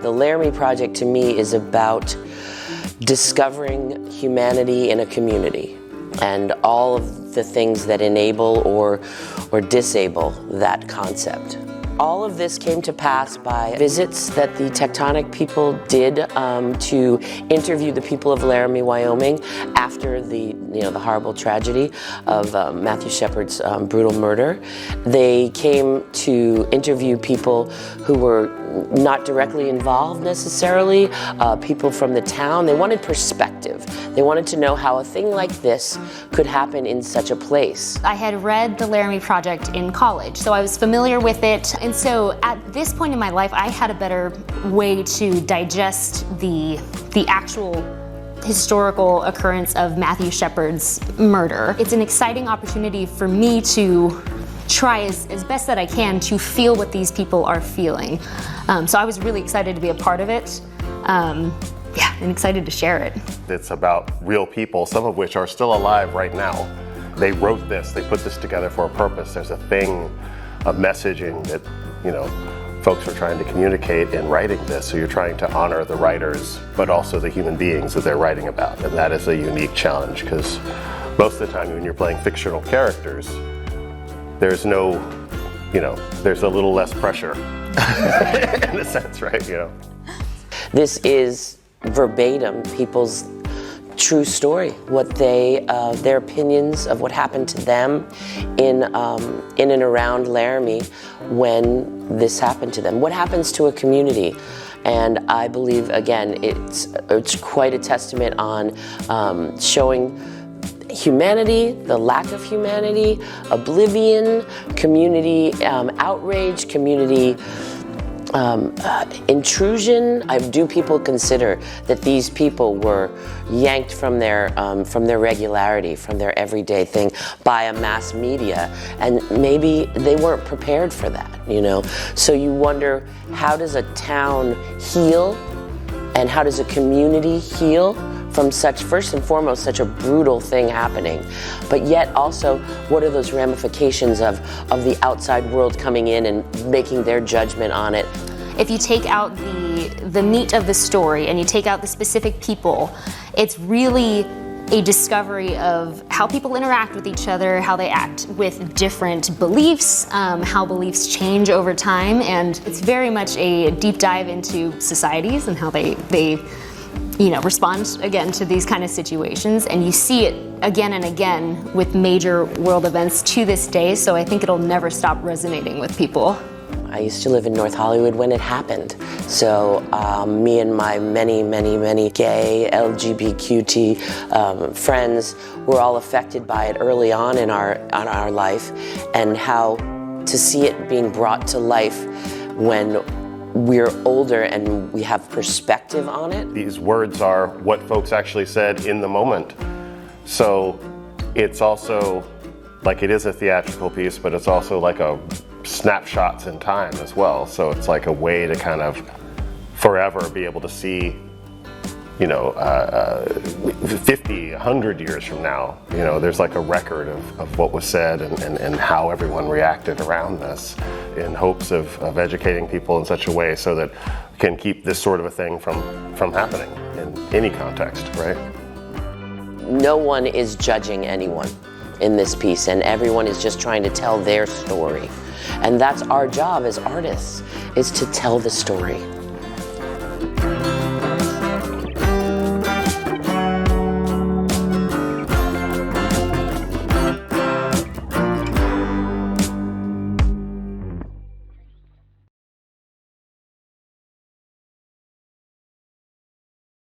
The LARAMIE Project to me is about discovering humanity in a community and all of the things that enable or disable that concept. All of this came to pass by visits that the Tectonic people did to interview the people of Laramie, Wyoming after the horrible tragedy of Matthew Shepard's brutal murder. They came to interview people who were not directly involved necessarily, people from the town. They wanted perspective. They wanted to know how a thing like this could happen in such a place. I had read the LARAMIE Project in college, so I was familiar with it. And so at this point in my life, I had a better way to digest the actual historical occurrence of Matthew Shepard's murder. It's an exciting opportunity for me to try as best that I can to feel what these people are feeling. So I was really excited to be a part of it. Yeah, and excited to share it. It's about real people, some of which are still alive right now. They wrote this, they put this together for a purpose. There's a thing, a messaging that, folks are trying to communicate in writing this. So you're trying to honor the writers, but also the human beings that they're writing about. And that is a unique challenge, because most of the time when you're playing fictional characters, there's no, there's a little less pressure in a sense, right? This is verbatim people's true story, what their opinions of what happened to them in and around Laramie when this happened to them. What happens to a community? And I believe, again, it's quite a testament on showing humanity, the lack of humanity, oblivion, community outrage, community intrusion. Do people consider that these people were yanked from their regularity, from their everyday thing by a mass media, and maybe they weren't prepared for that, So you wonder, how does a town heal, and how does a community heal from first and foremost, such a brutal thing happening, but yet also, what are those ramifications of the outside world coming in and making their judgment on it? If you take out the meat of the story and you take out the specific people, it's really a discovery of how people interact with each other, how they act with different beliefs, how beliefs change over time, and it's very much a deep dive into societies and how they respond again to these kind of situations, and you see it again and again with major world events to this day, so I think it'll never stop resonating with people. I used to live in North Hollywood when it happened, so me and my many gay LGBTQ friends were all affected by it early on in our life, and how to see it being brought to life when we're older and we have perspective on it. These words are what folks actually said in the moment. So it's also like, it is a theatrical piece, but it's also like a snapshots in time as well. So it's like a way to kind of forever be able to see, 50, 100 years from now, there's like a record of what was said and how everyone reacted around this, in hopes of educating people in such a way so that we can keep this sort of a thing from happening in any context, right? No one is judging anyone in this piece, and everyone is just trying to tell their story. And that's our job as artists, is to tell the story.